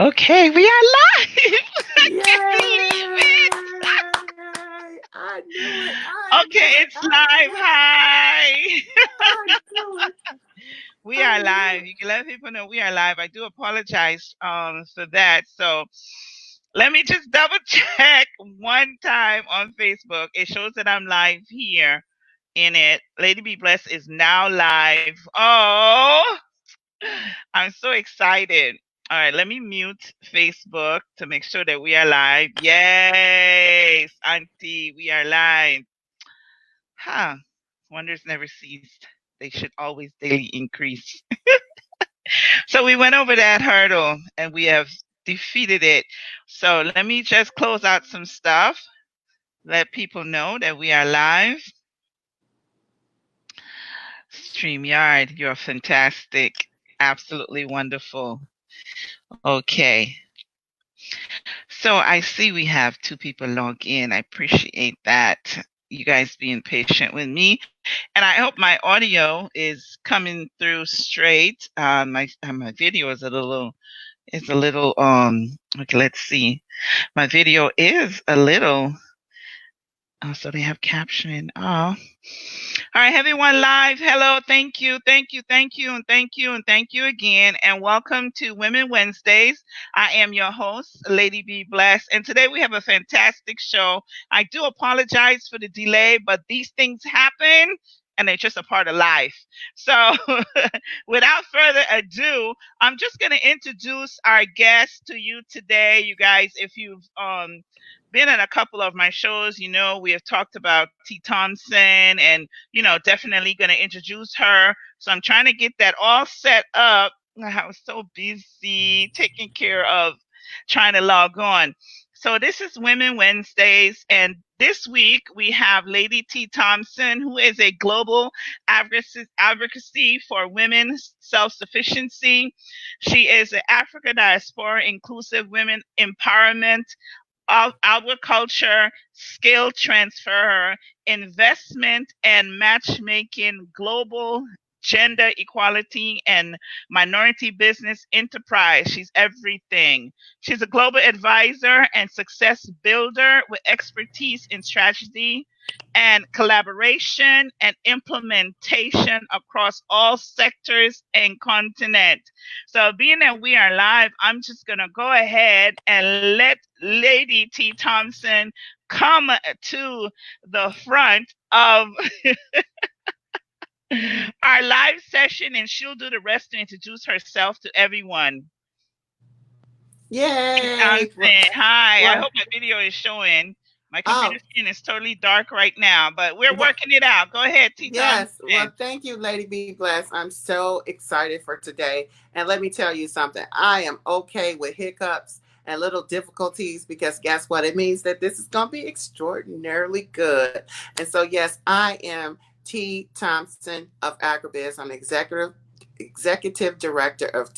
Okay, we are live. I can't believe it. Yay! I knew it. I Okay, knew it. it's I live. knew it. Hi. I knew it. We I are knew live. it. You can let people know we are live. I do apologize for that. So let me just double check one time on Facebook. It shows that I'm live here in it. Lady Be Blessed is now live. Oh, I'm so excited. All right, let me mute Facebook to make sure that we are live. Yes, Auntie, we are live. Huh. Wonders never ceased. They should always daily increase. So we went over that hurdle and we have defeated it. So let me just close out some stuff. Let people know that we are live. StreamYard, you're fantastic. Absolutely wonderful. Okay. So I see we have 2 people log in. I appreciate that. You guys being patient with me. And I hope my audio is coming through straight. My video is a little okay, let's see. My video is a little oh, so they have caption. Oh. All right, everyone live. Hello, thank you, thank you, thank you, and thank you, and thank you again. And welcome to Women Wednesdays. I am your host, Lady Be Blessed. And today we have a fantastic show. I do apologize for the delay, but these things happen and they're just a part of life. So without further ado, I'm just going to introduce our guest to you today. You guys, if you've been in a couple of my shows, you know, we have talked about Tee Thompson and, you know, definitely going to introduce her. So I'm trying to get that all set up. I was so busy taking care of trying to log on. So this is Women Wednesdays, and this week we have Lady Tee Thompson, who is a global advocacy for women's self-sufficiency. She is an Africa diaspora inclusive women empowerment of agriculture, skill transfer, investment and matchmaking, global gender equality, and minority business enterprise. She's everything. She's a global advisor and success builder with expertise in strategy and collaboration and implementation across all sectors and continent. So being that we are live, I'm just going to go ahead and let Lady Tee Thompson come to the front of our live session and she'll do the rest to introduce herself to everyone. Tee Yay! Thompson, hi. I Well, hope my video is showing. My computer oh, screen is totally dark right now, but we're well, working it out. Go ahead, Tee yes. Thompson. Well, thank you, Lady Be Blessed. I'm so excited for today. And let me tell you something. I am okay with hiccups and little difficulties because guess what? It means that this is going to be extraordinarily good. And so, yes, I am Tee Thompson of Agribiz. I'm executive director of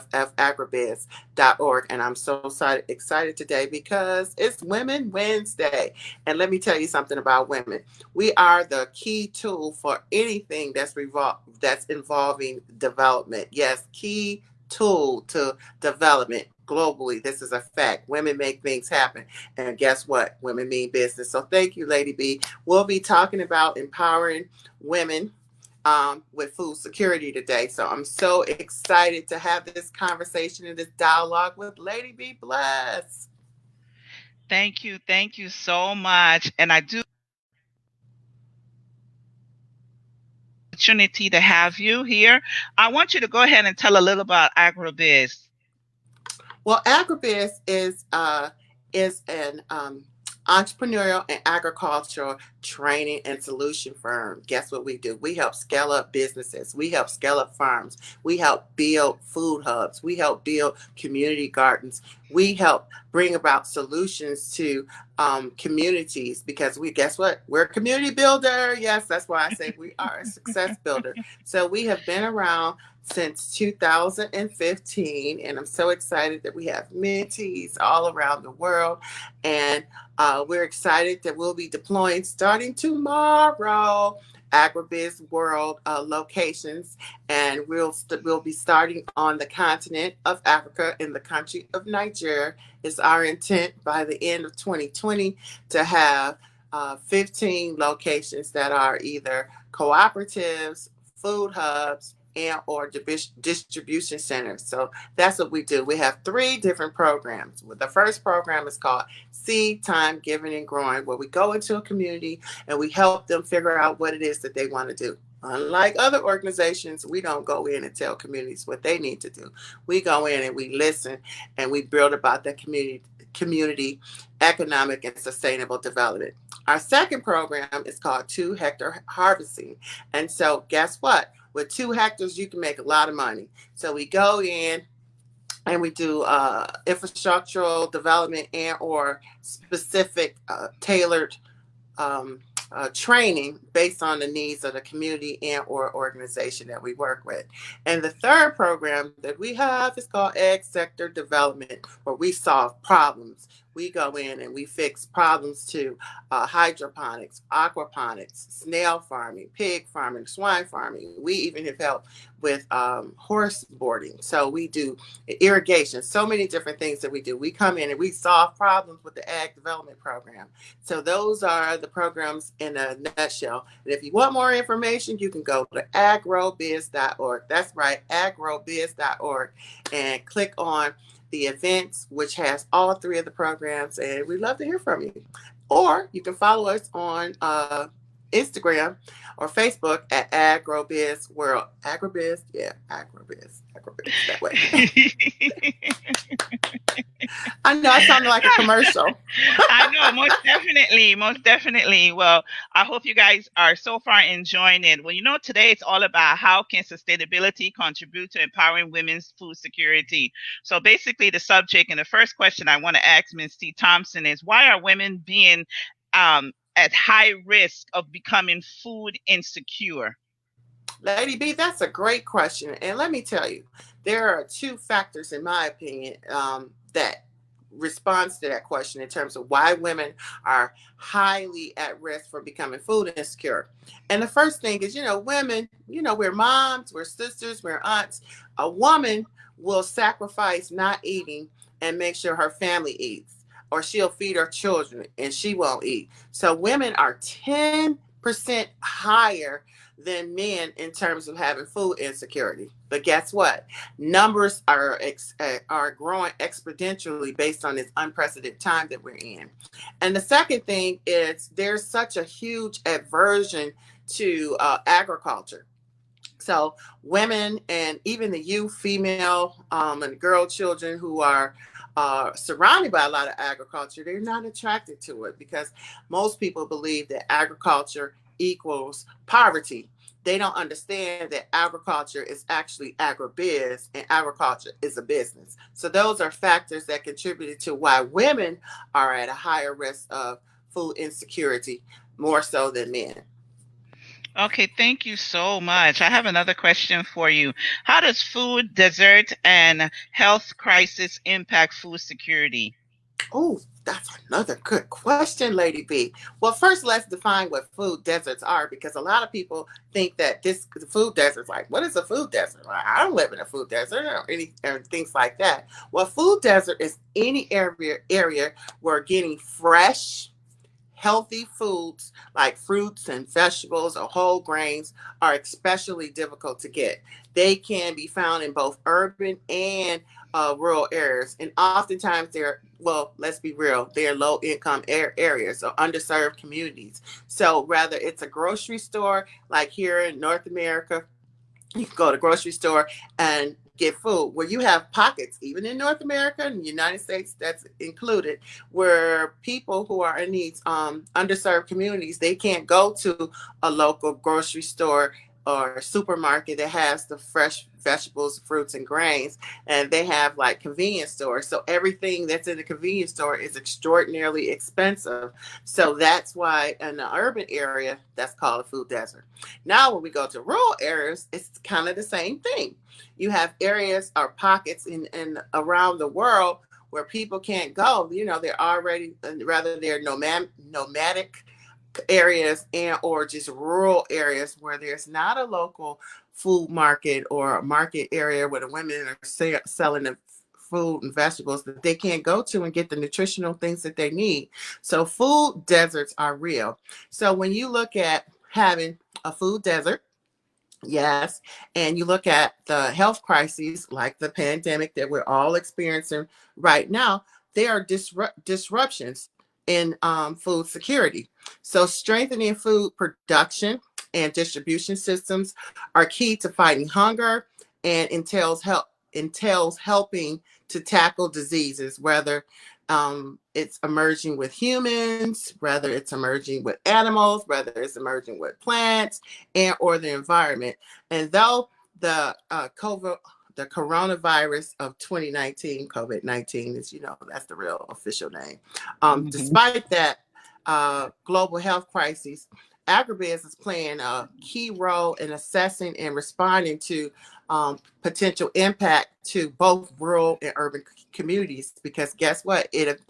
agribiz.org, and I'm so excited today because it's Women Wednesday. And let me tell you something about women. We are the key tool for anything that's involving development. Yes, key tool to development globally. This is a fact. Women make things happen. And guess what? Women mean business. So thank you, Lady B. We'll be talking about empowering women with food security today. So I'm so excited to have this conversation and this dialogue with Lady Be Blessed. Thank you so much. And I do opportunity to have you here. I want you to go ahead and tell a little about AgroBiz. Well, Agribiz is an entrepreneurial and agricultural training and solution firm. Guess what we do? We help scale up businesses. We help scale up farms. We help build food hubs. We help build community gardens. We help bring about solutions to communities because we guess what? We're a community builder. Yes, that's why I say we are a success builder. So we have been around since 2015, and I'm so excited that we have mentees all around the world, and we're excited that we'll be deploying starting tomorrow. AgriBiz World locations, and we'll be starting on the continent of Africa in the country of Nigeria. It's our intent by the end of 2020 to have 15 locations that are either cooperatives, food hubs, and or distribution centers. So that's what we do. We have three different programs. The first program is called Seed Time Giving and Growing, where we go into a community and we help them figure out what it is that they want to do. Unlike other organizations, we don't go in and tell communities what they need to do. We go in and we listen and we build about that community economic and sustainable development. Our second program is called 2 hectare harvesting. And so guess what? With 2 hectares, you can make a lot of money. So we go in and we do infrastructural development and or specific tailored um, training based on the needs of the community and or organization that we work with. And the third program that we have is called Egg Sector Development, where we solve problems. We go in and we fix problems to hydroponics, aquaponics, snail farming, pig farming, swine farming. We even have helped with horse boarding. So we do irrigation, so many different things that we do. We come in and we solve problems with the Ag Development Program. So those are the programs in a nutshell. And if you want more information, you can go to agrobiz.org. That's right, agrobiz.org, and click on the events, which has all three of the programs. And we'd love to hear from you. Or you can follow us on Instagram or Facebook at AgroBiz World. AgroBiz, yeah, AgroBiz, that way. I know I sounded like a commercial. I know, most definitely, most definitely. Well, I hope you guys are so far enjoying it. Well, today it's all about how can sustainability contribute to empowering women's food security. So basically the subject and the first question I want to ask Ms. Tee Thompson is, why are women being at high risk of becoming food insecure? Lady B, that's a great question. And let me tell you, there are two factors, in my opinion, that responds to that question in terms of why women are highly at risk for becoming food insecure. And the first thing is, women, we're moms, we're sisters, we're aunts. A woman will sacrifice not eating and make sure her family eats, or she'll feed her children and she won't eat. So women are 10% higher than men in terms of having food insecurity. But guess what? Numbers are growing exponentially based on this unprecedented time that we're in. And the second thing is there's such a huge aversion to agriculture. So women and even the youth, female and girl children who are surrounded by a lot of agriculture, they're not attracted to it because most people believe that agriculture equals poverty. They don't understand that agriculture is actually agribiz and agriculture is a business. So those are factors that contributed to why women are at a higher risk of food insecurity more so than men. Okay, thank you so much. I have another question for you. How does food, desert, and health crisis impact food security? Oh, that's another good question, Lady B. Well, first, let's define what food deserts are because a lot of people think that this food desert's like, what is a food desert? Like, I don't live in a food desert or things like that. Well, food desert is any area where getting fresh, healthy foods like fruits and vegetables or whole grains are especially difficult to get. They can be found in both urban and rural areas. And oftentimes they're, well, let's be real, they're low income areas or underserved communities. So whether it's a grocery store like here in North America, you can go to the grocery store and get food where you have pockets, even in North America and the United States, that's included, where people who are in these underserved communities, they can't go to a local grocery store or supermarket that has the fresh vegetables, fruits, and grains, and they have like convenience stores. So everything that's in the convenience store is extraordinarily expensive. So that's why in the urban area, that's called a food desert. Now, when we go to rural areas, it's kind of the same thing. You have areas or pockets in around the world where people can't go. They're already, rather they're nomadic areas and or just rural areas where there's not a local food market or a market area where the women are selling the food and vegetables that they can't go to and get the nutritional things that they need. So food deserts are real. So when you look at having a food desert, yes, and you look at the health crises like the pandemic that we're all experiencing right now, there are disruptions in food security. So, strengthening food production and distribution systems are key to fighting hunger and entails helping to tackle diseases, whether it's emerging with humans, whether it's emerging with animals, whether it's emerging with plants, and or the environment. And though the coronavirus of 2019, COVID-19 is, that's the real official name. Mhm. Despite that global health crisis, agribusiness is playing a key role in assessing and responding to potential impact to both rural and urban communities. Because guess what? It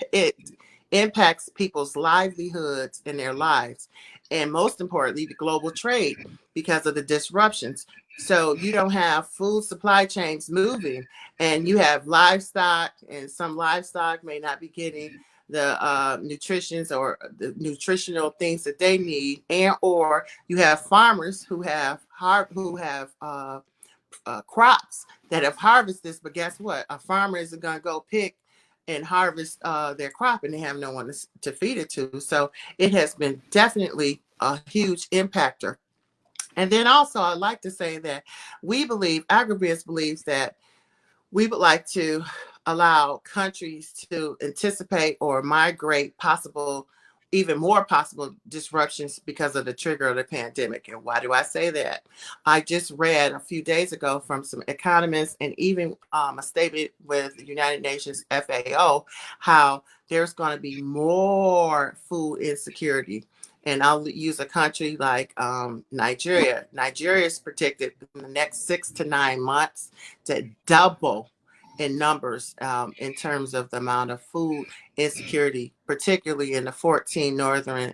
impacts people's livelihoods and their lives, and most importantly, the global trade because of the disruptions. So you don't have food supply chains moving, and you have livestock, and some livestock may not be getting the nutritions or the nutritional things that they need, and or you have farmers who have crops that have harvested this, but guess what? A farmer isn't going to go pick and harvest their crop, and they have no one to feed it to. So it has been definitely a huge impactor. And then also, I'd like to say that agribusiness believes that we would like to allow countries to anticipate or migrate even more possible disruptions because of the trigger of the pandemic. And why do I say that? I just read a few days ago from some economists and even a statement with the United Nations FAO how there's going to be more food insecurity. And I'll use a country like Nigeria. Nigeria is predicted in the next 6 to 9 months to double in numbers in terms of the amount of food insecurity, particularly in the 14 northern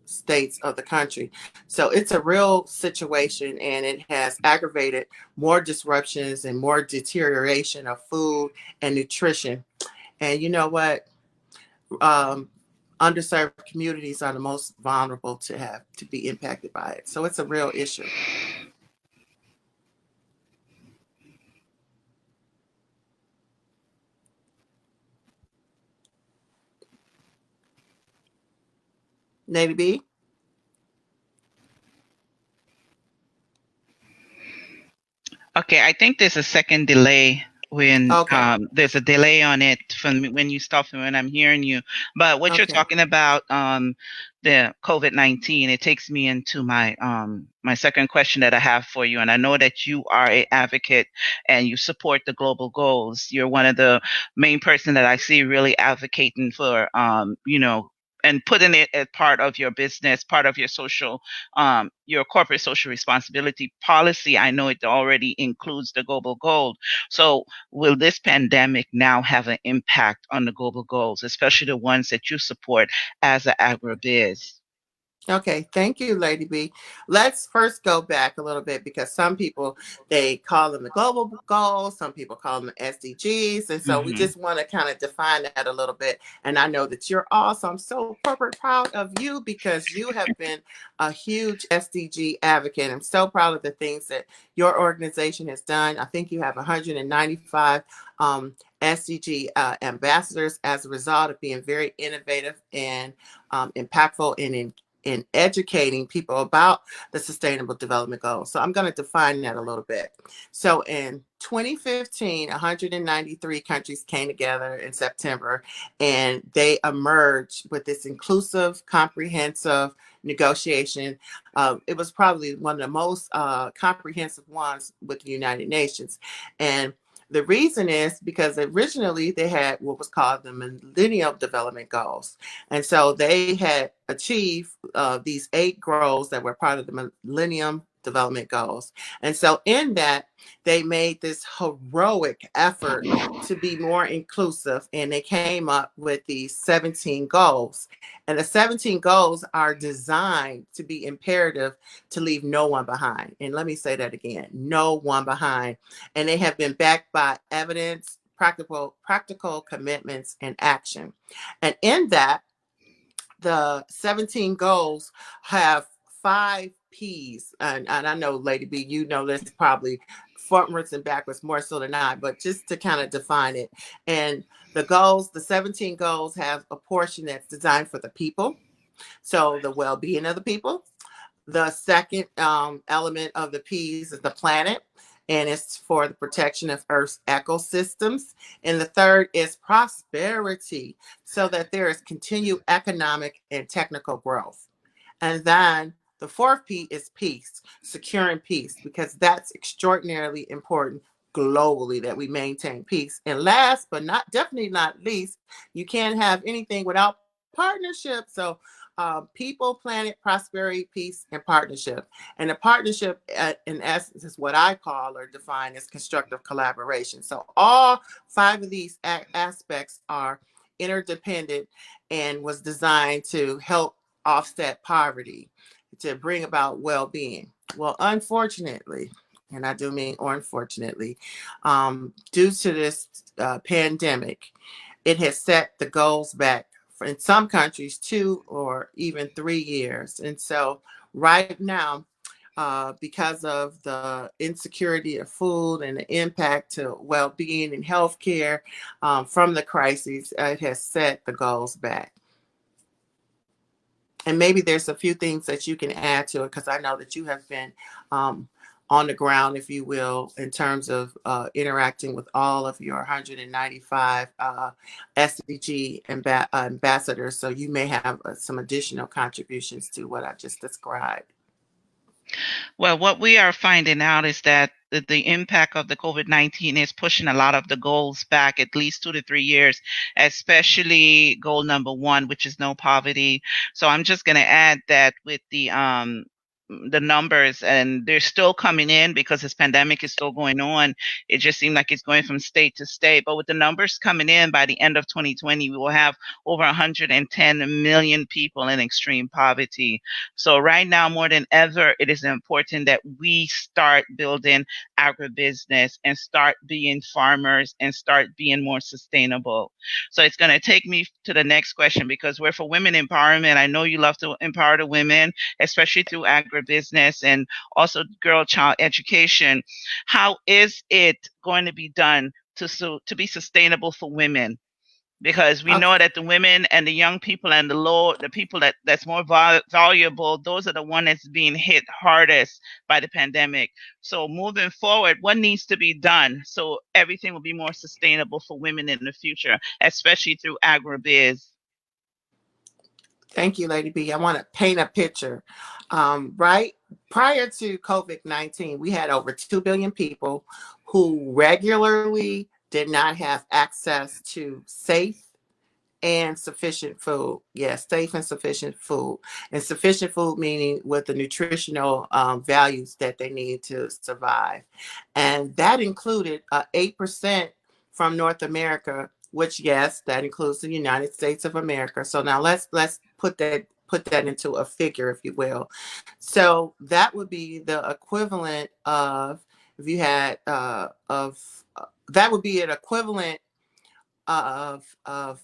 states of the country. So it's a real situation, and it has aggravated more disruptions and more deterioration of food and nutrition. And you know what? Um, Underserved communities are the most vulnerable to be impacted by it. So it's a real issue. Navy B? Okay, I think there's a second delay when Okay. there's a delay on it from when you stop and when I'm hearing you. But what you're Okay. talking about, the COVID-19, it takes me into my second question that I have for you. And I know that you are a advocate and you support the global goals. You're one of the main person that I see really advocating for and putting it as part of your business, part of your corporate social responsibility policy. I know it already includes the global goal. So will this pandemic now have an impact on the global goals, especially the ones that you support as an agribiz? Okay, thank you, Lady B. Let's first go back a little bit because some people they call them the global goals, some people call them SDGs, and so we Hmm. just want to kind of define that a little bit. And I know that you're awesome. I'm so corporate proud of you because you have been a huge SDG advocate. I'm so proud of the things that your organization has done. I think you have 195 SDG ambassadors as a result of being very innovative and impactful and in educating people about the Sustainable Development Goals. So I'm going to define that a little bit. So in 2015, 193 countries came together in September, and they emerged with this inclusive, comprehensive negotiation. It was probably one of the most comprehensive ones with the United Nations. And the reason is because originally they had what was called the Millennium Development Goals. And so they had achieved these 8 goals that were part of the Millennium Development Goals. And so in that, they made this heroic effort to be more inclusive, and they came up with these 17 goals. And the 17 goals are designed to be imperative to leave no one behind. And let me say that again, no one behind. And they have been backed by evidence, practical commitments, and action. And in that, the 17 goals have 5 P's. And I know, Lady B, you know this probably frontwards and backwards more so than I, but just to kind of define it. And the goals, the 17 goals have a portion that's designed for the people. So the well-being of the people. The second element of the P's is the planet, and it's for the protection of Earth's ecosystems. And the third is prosperity, so that there is continued economic and technical growth. And then the fourth P is peace, securing peace, because that's extraordinarily important globally that we maintain peace. And last but not definitely not least, you can't have anything without partnership. So people, planet, prosperity, peace, and partnership. And the partnership, in essence, is what I call or define as constructive collaboration. So all 5 of these aspects are interdependent and was designed to help offset poverty, to bring about well-being. Well, unfortunately, and I do mean unfortunately, due to this pandemic, it has set the goals back for, in some countries, 2 or even 3 years. And so right now, because of the insecurity of food and the impact to well-being and healthcare from the crises, it has set the goals back. And maybe there's a few things that you can add to it, because I know that you have been on the ground, if you will, in terms of interacting with all of your 195 SDG ambassadors. So you may have some additional contributions to what I just described. Well, what we are finding out is that the impact of the COVID-19 is pushing a lot of the goals back at least 2 to 3 years, especially goal number one, which is no poverty. So I'm just going to add that with the numbers, and they're still coming in because this pandemic is still going on. It just seemed like it's going from state to state. But with the numbers coming in by the end of 2020, we will have over 110 million people in extreme poverty. So right now, more than ever, it is important that we start building agribusiness and start being farmers and start being more sustainable. So it's going to take me to the next question, because we're for women empowerment. I know you love to empower the women, especially through agribusiness and also girl child education. How is it going to be done to be sustainable for women? Because we know Okay. that the women and the young people and the people that's more valuable, those are the ones that's being hit hardest by the pandemic. So moving forward, what needs to be done so everything will be more sustainable for women in the future, especially through agribiz? Thank you, Lady B. I want to paint a picture. Right prior to COVID-19, we had over 2 billion people who regularly did not have access to safe and sufficient food. Yes, safe and sufficient food. And sufficient food meaning with the nutritional values that they need to survive. And that included 8% from North America, which, yes, that includes the United States of America. So now let's put that into a figure, if you will. So that would be the equivalent of, if you had that would be an equivalent of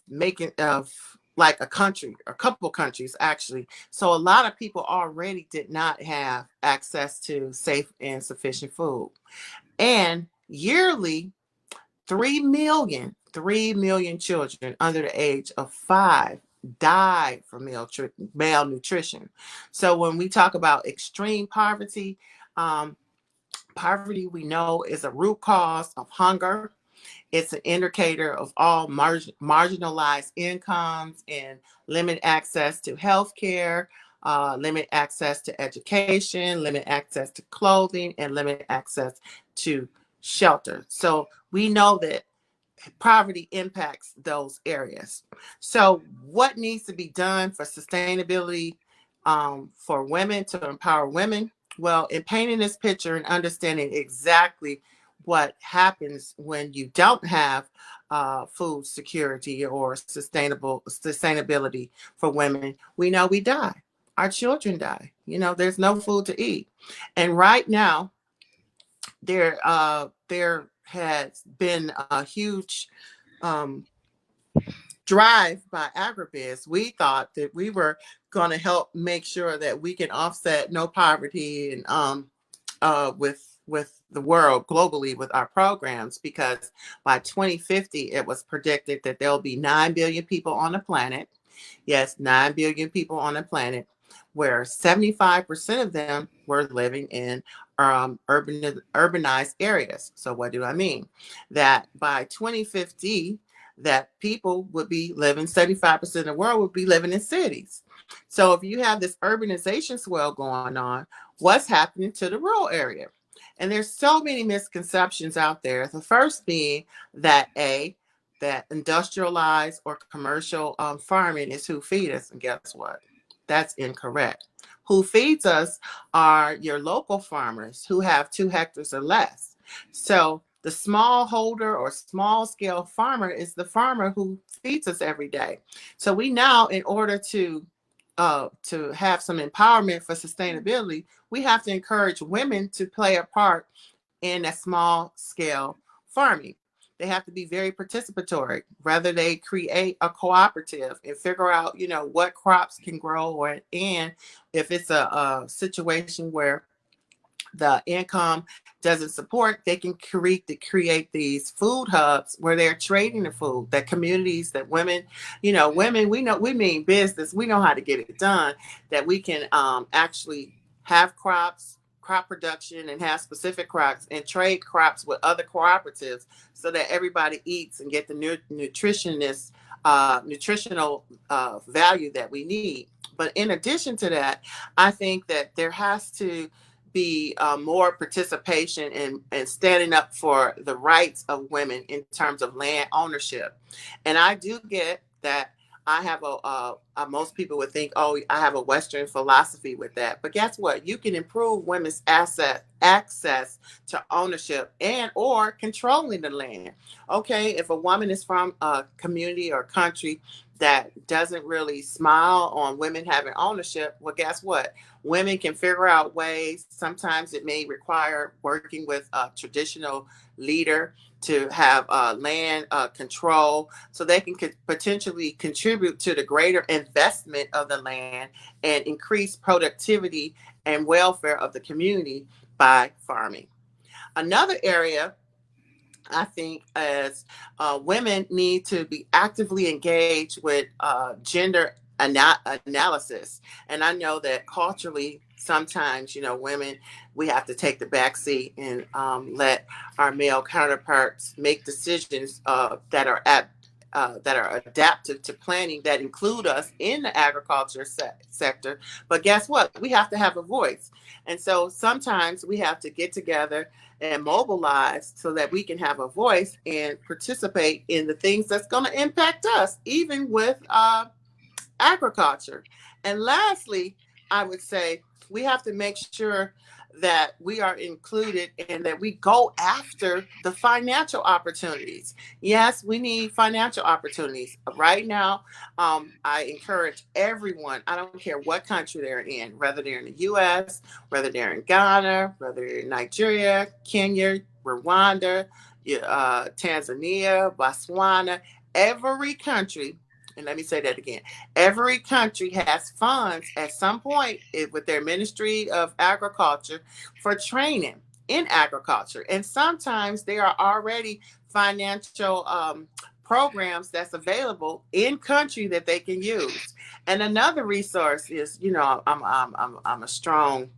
making of like a country, a couple countries actually. So a lot of people already did not have access to safe and sufficient food. And yearly, 3 million children under the age of 5 die from malnutrition. So when we talk about extreme poverty, um, poverty we know is a root cause of hunger. It's an indicator of all marginalized incomes and limit access to health care, limit access to education, limit access to clothing, and limit access to shelter. So we know that poverty impacts those areas. So what needs to be done for sustainability for women, to empower women? Well, in painting this picture and understanding exactly what happens when you don't have food security or sustainability for women, we know we die. Our children die. There's no food to eat, and right now there has been a huge um, drive by agribiz. We thought that we were going to help make sure that we can offset no poverty and with the world globally with our programs, because by 2050 it was predicted that there'll be 9 billion people on the planet. Yes, 9 billion people on the planet, where 75% of them were living in urbanized areas. So what do I mean? That by 2050, that people would be living, 75% of the world would be living in cities. So if you have this urbanization swell going on, what's happening to the rural area? And there's so many misconceptions out there. The first being that that industrialized or commercial farming is who feed us. And guess what? That's incorrect. Who feeds us are your local farmers who have 2 hectares or less. So the small holder or small scale farmer is the farmer who feeds us every day. So we now, in order to have some empowerment for sustainability, we have to encourage women to play a part in a small scale farming. They have to be very participatory. Rather, they create a cooperative and figure out, what crops can grow, and if it's a situation where the income doesn't support, they can create these food hubs where they're trading the food. That communities, that women, we mean business. We know how to get it done. That we can actually have crop production and have specific crops and trade crops with other cooperatives so that everybody eats and get the nutritional value that we need. But in addition to that, I think that there has to be more participation and standing up for the rights of women in terms of land ownership. And I do get that I have most people would think, oh, I have a Western philosophy with that. But guess what? You can improve women's access to ownership and or controlling the land. Okay, if a woman is from a community or country that doesn't really smile on women having ownership, well, guess what? Women can figure out ways. Sometimes it may require working with a traditional leader to have land control so they can potentially contribute to the greater investment of the land and increase productivity and welfare of the community by farming. Another area I think as women need to be actively engaged with gender analysis. And I know that culturally, sometimes, women, we have to take the back seat and let our male counterparts make decisions that are adaptive to planning that include us in the agriculture sector. But guess what? We have to have a voice. And so sometimes we have to get together and mobilize so that we can have a voice and participate in the things that's going to impact us, even with agriculture. And lastly, I would say we have to make sure that we are included and that we go after the financial opportunities. Yes, we need financial opportunities. Right now, I encourage everyone, I don't care what country they're in, whether they're in the US, whether they're in Ghana, whether they're in Nigeria, Kenya, Rwanda, Tanzania, Botswana, every country, and let me say that again. Every country has funds at some point with their Ministry of Agriculture for training in agriculture. And sometimes there are already financial programs that's available in country that they can use. And another resource is, I'm a strong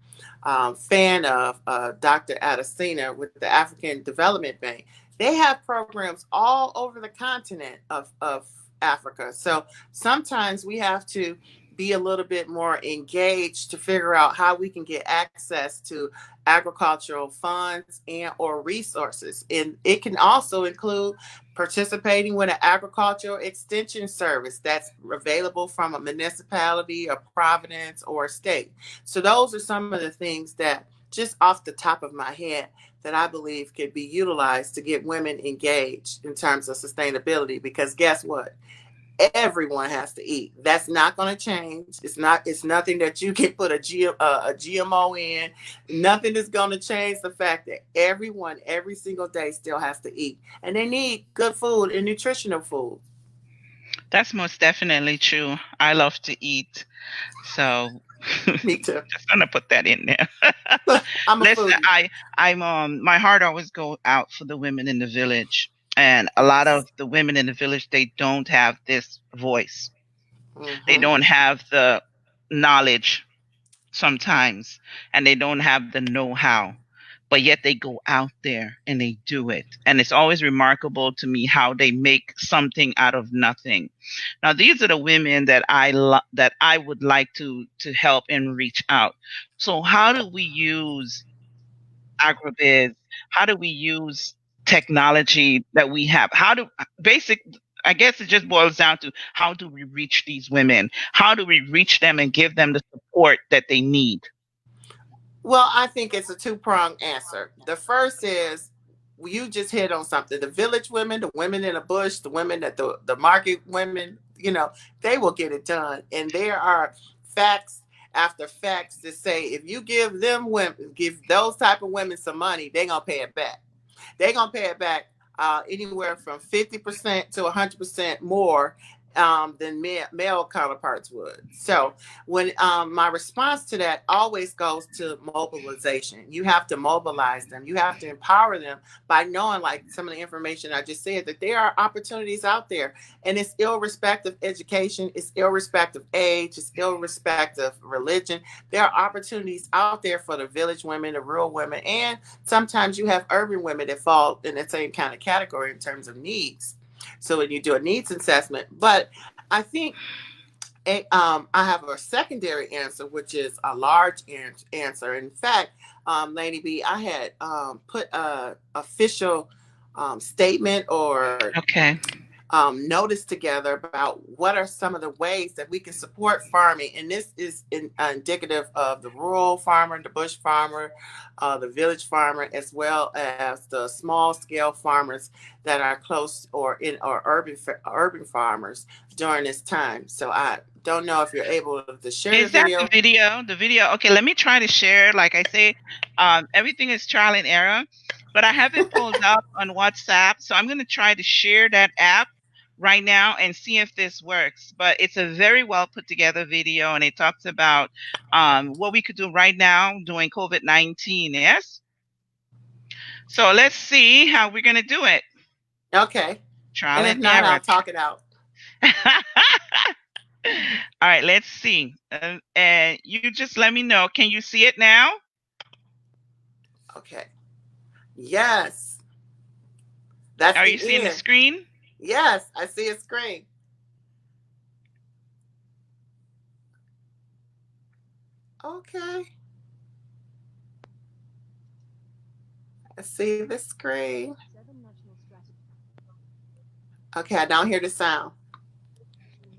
fan of Dr. Adesina with the African Development Bank. They have programs all over the continent of Africa. So sometimes we have to be a little bit more engaged to figure out how we can get access to agricultural funds and or resources. And it can also include participating with an agricultural extension service that's available from a municipality, a province, or a state. So those are some of the things that just off the top of my head that I believe could be utilized to get women engaged in terms of sustainability. Because guess what? Everyone has to eat. That's not going to change. It's not. It's nothing that you can put a GMO in. Nothing is going to change the fact that everyone, every single day, still has to eat, and they need good food and nutritional food. That's most definitely true. I love to eat. So Me too. just gonna put that in there. I'm a Listen, foodie. I'm my heart always go out for the women in the village. And a lot of the women in the village, they don't have this voice. They Mm-hmm. don't have the knowledge sometimes, and they don't have the know-how, but yet they go out there and they do it. And it's always remarkable to me how they make something out of nothing. Now these are the women that that I would like to help and reach out. So how do we use agribiz? How do we use technology that we have? How do basic I guess it just boils down to how do we reach these women? How do we reach them and give them the support that they need? Well, I think it's a two-pronged answer. The first is you just hit on something. The village women, the women in the bush, the women that the market women, they will get it done. And there are facts after facts that say if you give them women, give those type of women some money, they're gonna pay it back. They're gonna pay it back anywhere from 50% to 100% more than male counterparts would. So when my response to that always goes to mobilization. You have to mobilize them. You have to empower them by knowing, like some of the information I just said, that there are opportunities out there, and it's irrespective of education, it's irrespective of age, it's irrespective of religion. There are opportunities out there for the village women, the rural women, and sometimes you have urban women that fall in the same kind of category in terms of needs. So when you do a needs assessment, but I think I have a secondary answer, which is a large answer. In fact, Lady B, I had put a official statement or Okay. notice together about what are some of the ways that we can support farming. And this is indicative of the rural farmer, the bush farmer, the village farmer, as well as the small scale farmers that are close or urban farmers during this time. So I don't know if you're able to share the Is that the video. video? The video. Okay, let me try to share. Like I say, everything is trial and error, but I have it pulled up on WhatsApp. So I'm going to try to share that app right now and see if this works. But it's a very well put together video, and it talks about what we could do right now during COVID-19. Yes. So let's see how we're going to do it. Okay. Trial And if and not, error. I'll talk it out. All right, let's see. And you just let me know. Can you see it now? Okay. Yes. That's Are the you seeing the end. screen? Yes, I see a screen. Okay. I see the screen. Okay, I don't hear the sound.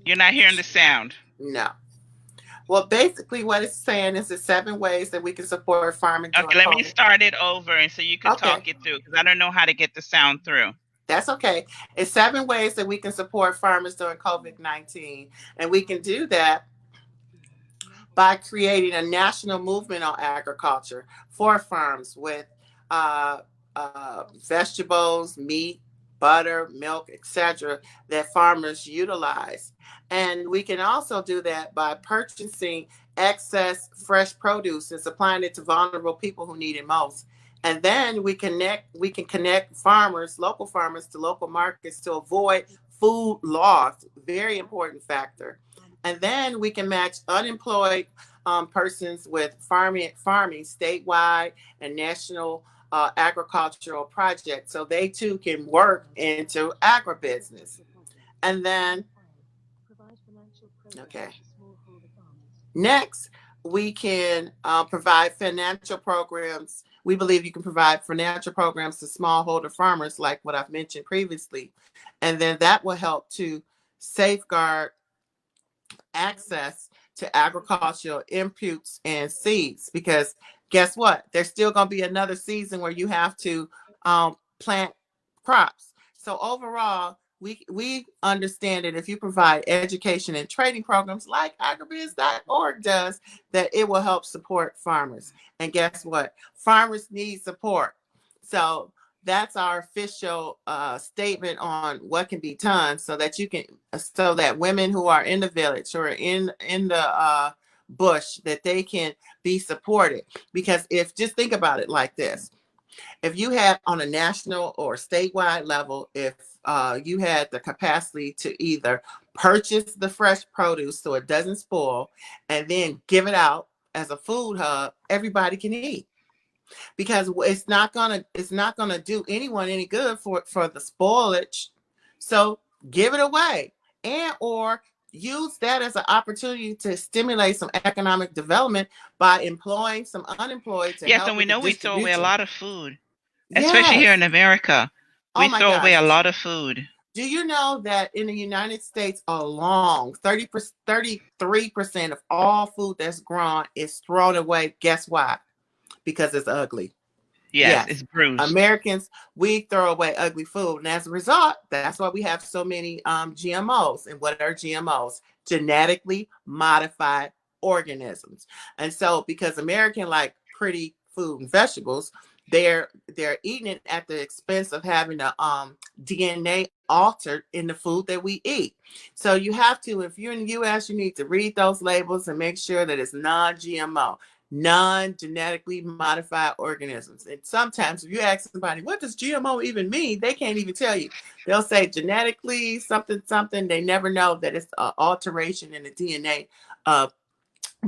You're not hearing the sound. No. Well, basically, what it's saying is the 7 ways that we can support farming during Okay, let me COVID. start it over and so you could Okay, talk it through because I don't know how to get the sound through. that's okay. It's 7 ways that we can support farmers during COVID-19. And we can do that by creating a national movement on agriculture for farms with uh, vegetables, meat, butter, milk, etc., that farmers utilize. And we can also do that by purchasing excess fresh produce and supplying it to vulnerable people who need it most. And then we can connect farmers, local farmers, to local markets to avoid food loss, very important factor. And then we can match unemployed persons with farming statewide and national agricultural projects, so they too can work into agribusiness. And then, okay. Next, we can provide financial programs. We believe you can provide financial programs to smallholder farmers, like what I've mentioned previously. And then that will help to safeguard access to agricultural inputs and seeds, because guess what? There's still going to be another season where you have to plant crops. So overall, we understand that if you provide education and training programs like agribiz.org does, that it will help support farmers. And guess what? Farmers need support. So that's our official statement on what can be done, so that you can, so that women who are in the village or in the bush, that they can be supported. Because if, just think about it like this, if you had on a national or statewide level, if you had the capacity to either purchase the fresh produce so it doesn't spoil and then give it out as a food hub, everybody can eat, because it's not gonna do anyone any good for the spoilage. So give it away, and or use that as an opportunity to stimulate some economic development by employing some unemployed to Yes, help and we with the know we throw away a distribution. lot of food, especially here Yes. in America. Oh We my throw away gosh. a lot of food. Do you know that in the United States alone, 33% of all food that's grown is thrown away? Guess why? Because it's ugly. Yes, Yes. it's bruised. Americans, we throw away ugly food. And as a result, that's why we have so many GMOs. And what are GMOs? Genetically modified organisms. And so because American like pretty food and vegetables, they're eating it at the expense of having the DNA altered in the food that we eat. So you have to, if you're in the US, you need to read those labels and make sure that it's non-GMO, non-genetically modified organisms. And sometimes if you ask somebody, what does GMO even mean? They can't even tell you. They'll say genetically something, something. They never know that it's an alteration in the DNA of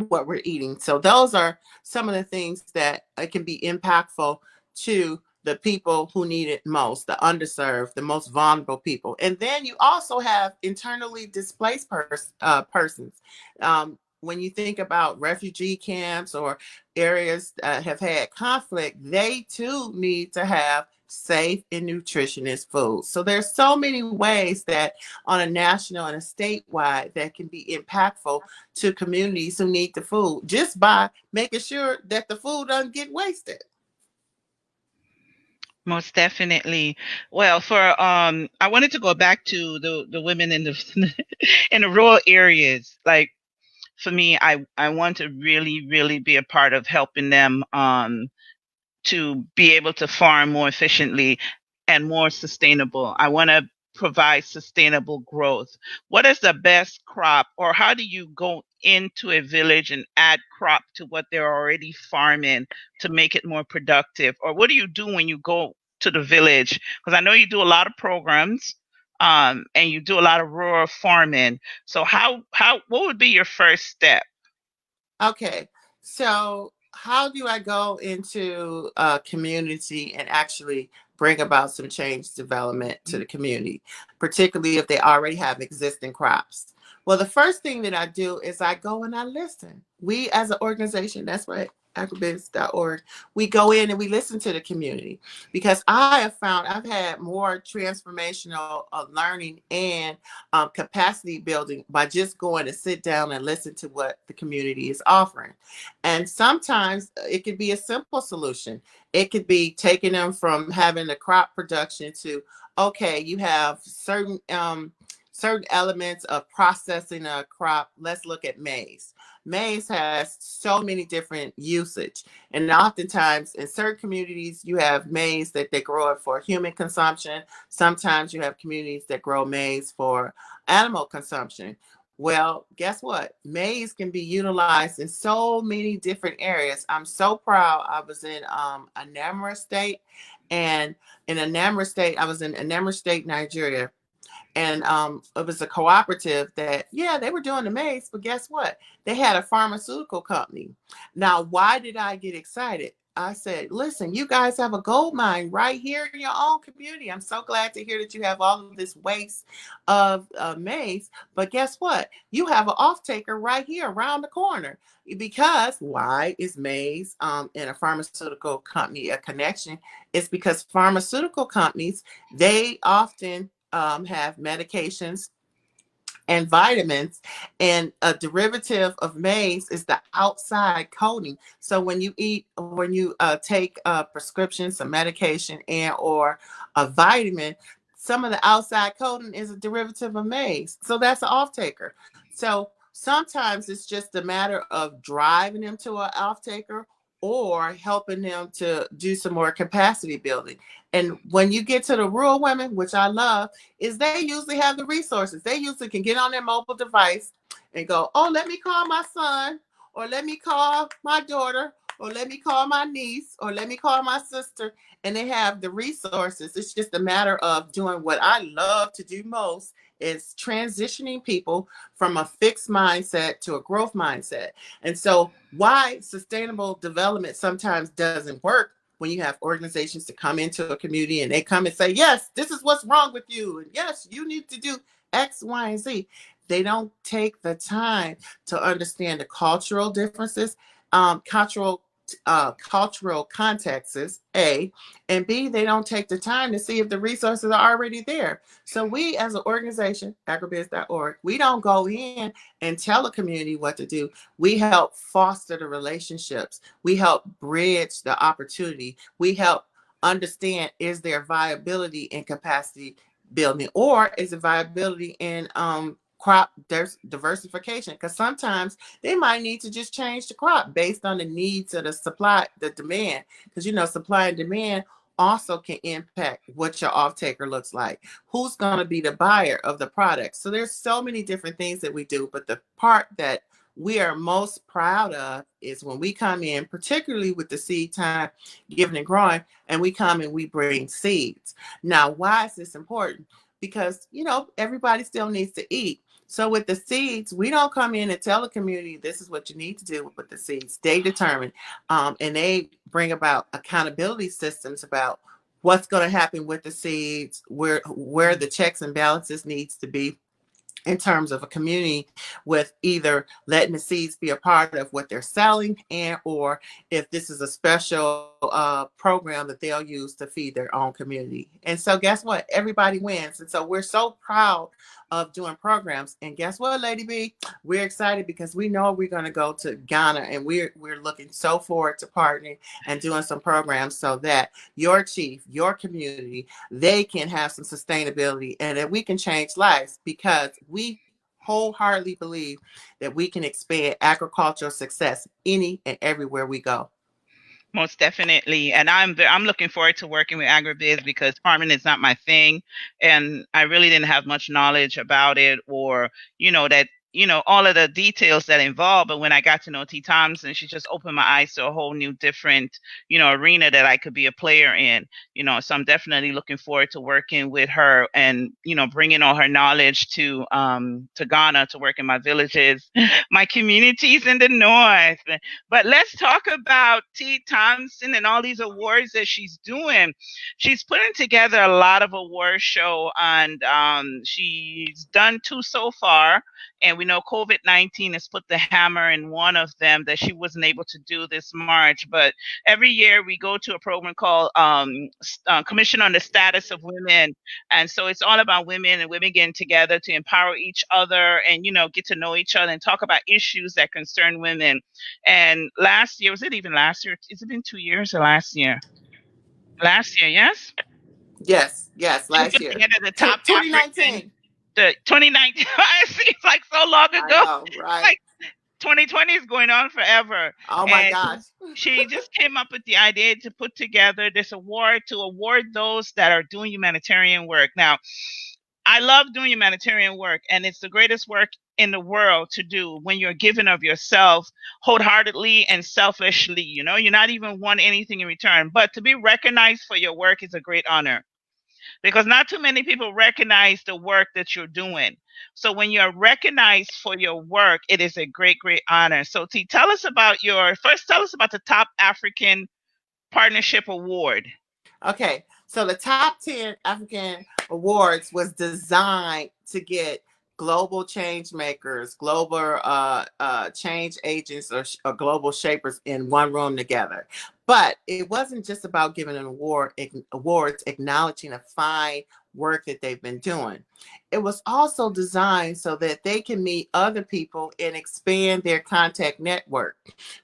what we're eating. So those are some of the things that can be impactful to the people who need it most, the underserved, the most vulnerable people. And then you also have internally displaced persons. When you think about refugee camps or areas that have had conflict, they too need to have safe and nutritious food. So there's so many ways that on a national and a statewide that can be impactful to communities who need the food, just by making sure that the food doesn't get wasted. Most definitely. Well, for I wanted to go back to the women in the in the rural areas. Like for me, I want to really be a part of helping them to be able to farm more efficiently and more sustainable. I want to provide sustainable growth. What is the best crop, or how do you go into a village and add crop to what they're already farming to make it more productive? Or what do you do when you go to the village? Because I know you do a lot of programs and you do a lot of rural farming. So what would be your first step? Okay, so how do I go into a community and actually bring about some change development to the community, particularly if they already have existing crops? Well, the first thing that I do is I go and I listen. We as an organization, that's right, agribiz.org, we go in and we listen to the community, because I have found I've had more transformational learning and capacity building by just going to sit down and listen to what the community is offering. And sometimes it could be a simple solution. It could be taking them from having a crop production to, okay, you have certain elements of processing a crop. Let's look at maize. Maize has so many different usage. And oftentimes in certain communities, you have maize that they grow it for human consumption. Sometimes you have communities that grow maize for animal consumption. Well, guess what? Maize can be utilized in so many different areas. I'm so proud. I was in Anambra State, and in Anambra State, I was in Anambra State, Nigeria, and it was a cooperative that, yeah, they were doing the maize, but guess what? They had a pharmaceutical company. Now, why did I get excited? I said, listen, you guys have a gold mine right here in your own community. I'm so glad to hear that you have all of this waste of maize. But guess what? You have an off taker right here around the corner. Because why is maize in a pharmaceutical company a connection? It's because pharmaceutical companies, they often have medications and vitamins, and a derivative of maize is the outside coating. So when you take a prescription, some medication, and or a vitamin, some of the outside coating is a derivative of maize, so that's an off taker. So sometimes it's just a matter of driving them to an off taker or helping them to do some more capacity building. And when you get to the rural women, which I love, is they usually have the resources. They usually can get on their mobile device and go, oh, let me call my son, or let me call my daughter, or let me call my niece, or let me call my sister. And they have the resources. It's just a matter of doing what I love to do most, is transitioning people from a fixed mindset to a growth mindset. And so why sustainable development sometimes doesn't work, when you have organizations to come into a community and they come and say, yes, this is what's wrong with you. And yes, you need to do X, Y, and Z. They don't take the time to understand the cultural differences, cultural contexts, A, and B, they don't take the time to see if the resources are already there. So we as an organization, agrobiz.org, we don't go in and tell a community what to do. We help foster the relationships. We help bridge the opportunity. We help understand, is there viability in capacity building, or is it viability in crop diversification? Because sometimes they might need to just change the crop based on the needs of the supply, the demand. Because supply and demand also can impact what your off taker looks like. Who's going to be the buyer of the product? So there's so many different things that we do, but the part that we are most proud of is when we come in, particularly with the seed time giving and growing, and we come and we bring seeds. Now, why is this important? Because everybody still needs to eat. So with the seeds, we don't come in and tell the community this is what you need to do with the seeds. They determine, and they bring about accountability systems about what's going to happen with the seeds, where the checks and balances needs to be in terms of a community, with either letting the seeds be a part of what they're selling, and or if this is a special program that they'll use to feed their own community. And so guess what? Everybody wins. And so we're so proud of doing programs. And guess what, Lady B? We're excited because we know we're going to go to Ghana, and we're looking so forward to partnering and doing some programs so that your chief, your community, they can have some sustainability, and that we can change lives, because we wholeheartedly believe that we can expand agricultural success any and everywhere we go. Most definitely. And I'm looking forward to working with agribiz, because farming is not my thing. And I really didn't have much knowledge about it, or, that, all of the details that involve. But when I got to know Tee Thompson, she just opened my eyes to a whole new different, arena that I could be a player in. So I'm definitely looking forward to working with her, and, bringing all her knowledge to Ghana, to work in my villages, my communities in the north. But let's talk about Tee Thompson and all these awards that she's doing. She's putting together a lot of award show, and she's done two so far. And we know COVID-19 has put the hammer in one of them that she wasn't able to do this March. But every year we go to a program called Commission on the Status of Women. And so it's all about women and women getting together to empower each other, and, get to know each other and talk about issues that concern women. And last year, was it even last year? Has it been 2 years or last year? Last year, yes? Yes, She last put year. together the top African, 2019. the 2019, it seems like so long I ago. know, right? Like 2020 is going on forever. Oh my And gosh. she just came up with the idea to put together this award to award those that are doing humanitarian work. Now, I love doing humanitarian work, and it's the greatest work in the world to do when you're giving of yourself wholeheartedly and selfishly. You're not even want anything in return, but to be recognized for your work is a great honor, because not too many people recognize the work that you're doing. So when you're recognized for your work, it is a great, great honor. So T, tell us about the top African partnership award? Okay, so the top 10 African awards was designed to get global change makers, global change agents, or global shapers in one room together. But it wasn't just about giving an awards acknowledging a fine work that they've been doing. It was also designed so that they can meet other people and expand their contact network,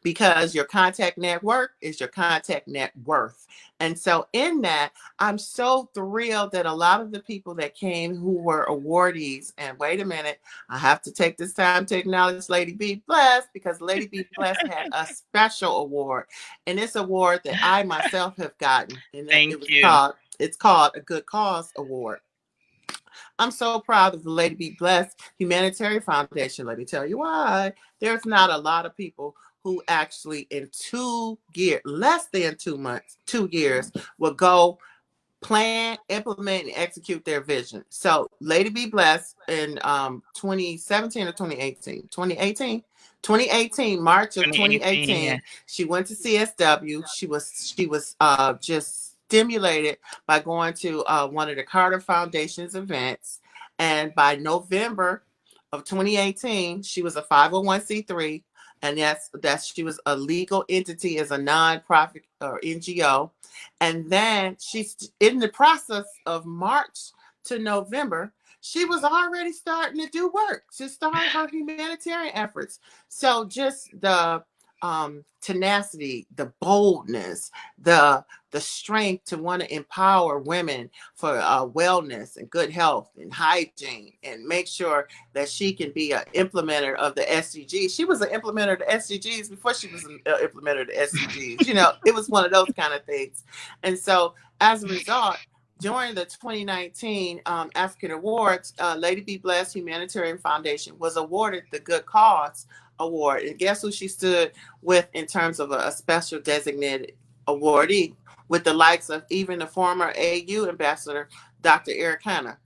because your contact network is your contact net worth. And so in that, I'm so thrilled that a lot of the people that came who were awardees, and wait a minute, I have to take this time to acknowledge Lady B Blessed, because Lady B Blessed had a special award. And this award that I myself have gotten, and Thank you. it's called a Good Cause Award. I'm so proud of the Lady Be Blessed Humanitarian Foundation. Let me tell you why. There's not a lot of people who actually in 2 years, less than 2 months, 2 years, will go plan, implement, and execute their vision. So Lady Be Blessed in 2017 or 2018, 2018, March of 2018. Yeah. 2018, she went to CSW. She was just stimulated by going to one of the Carter Foundation's events. And by November of 2018, she was a 501c3, and that's she was a legal entity as a nonprofit or NGO. And then she's in the process of March to November, she was already starting to do work to start her humanitarian efforts. So just the tenacity, the boldness, the strength to want to empower women for wellness and good health and hygiene, and make sure that she can be an implementer of the SDGs. She was an implementer of the SDGs before she was an implementer of the SDGs. You know, it was one of those kind of things. And so as a result, during the 2019 African Awards, Lady Be Blessed Humanitarian Foundation was awarded the Good Cause Award. And guess who she stood with in terms of a special designated awardee, with the likes of even the former AU ambassador, Dr. Eric Hanna.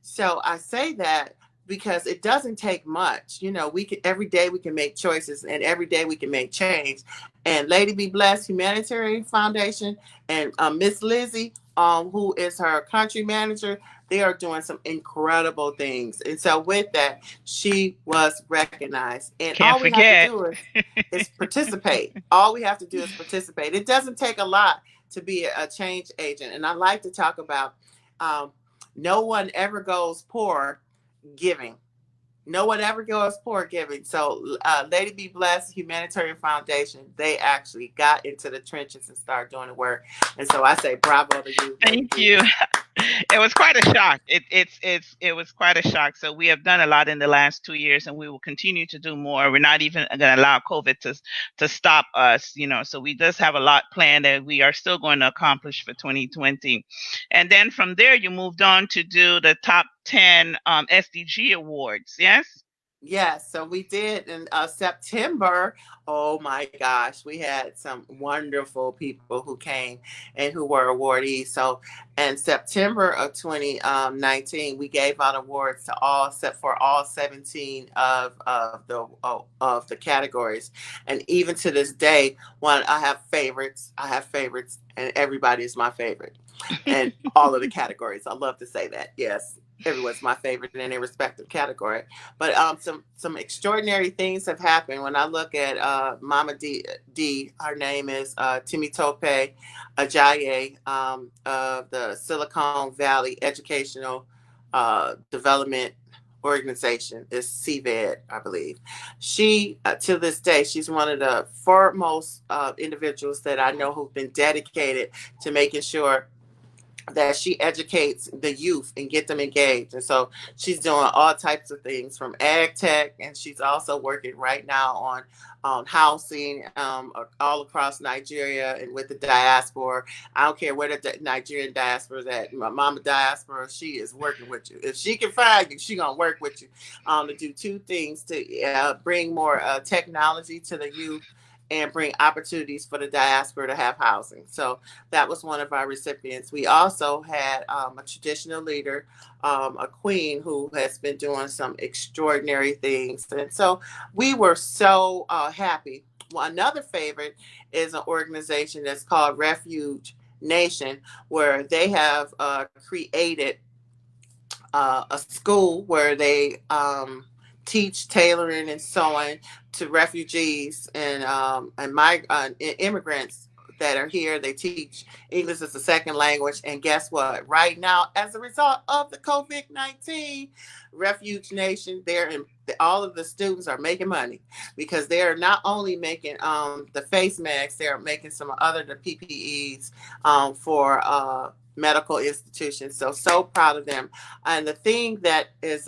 So I say that because it doesn't take much. You know, we can every day we can make choices, and every day we can make change. And Lady Be Blessed Humanitarian Foundation and Miss Lizzie, who is her country manager, they are doing some incredible things. And so with that, she was recognized. And Can't all we have to forget. do is participate. All we have to do is participate. It doesn't take a lot to be a change agent. And I like to talk about um, no one ever goes poor giving. No one ever goes poor giving. So Lady Be Blessed Humanitarian Foundation, they actually got into the trenches and started doing the work. And so I say bravo to you, Lady Thank B. you. It was quite a shock. It was quite a shock. So we have done a lot in the last 2 years, and we will continue to do more. We're not even going to allow COVID to stop us, you know. So we just have a lot planned that we are still going to accomplish for 2020. And then from there, you moved on to do the top 10 SDG awards. Yes. Yes, so we did in September. Oh my gosh, we had some wonderful people who came and who were awardees. So in September of 2019, we gave out awards to all, except for all 17 of the categories. And even to this day, when I have favorites, and everybody is my favorite. And all of the categories. I love to say that. Yes, everyone's my favorite in their respective category. But some extraordinary things have happened. When I look at Mama D, her name is Timmy Tope Ajayi, of the Silicon Valley Educational Development Organization, is CVED, I believe. She, to this day, she's one of the foremost individuals that I know who've been dedicated to making sure that she educates the youth and get them engaged. And so she's doing all types of things from ag tech, and she's also working right now on housing all across Nigeria and with the diaspora. I don't care where the Nigerian diaspora is at. My mama diaspora, she is working with you. If she can find you, she gonna work with you to do two things: to bring more technology to the youth, and bring opportunities for the diaspora to have housing. So that was one of our recipients. We also had a traditional leader, a queen who has been doing some extraordinary things. And so we were so happy Another favorite is an organization that's called Refuge Nation, where they have created a school where they teach tailoring and sewing to refugees and immigrants that are here. They teach English as a second language. And guess what? Right now, as a result of the COVID-19, Refuge Nation, all of the students are making money because they're not only making the face masks, they're making some other the PPEs for medical institutions. So proud of them. And the thing that is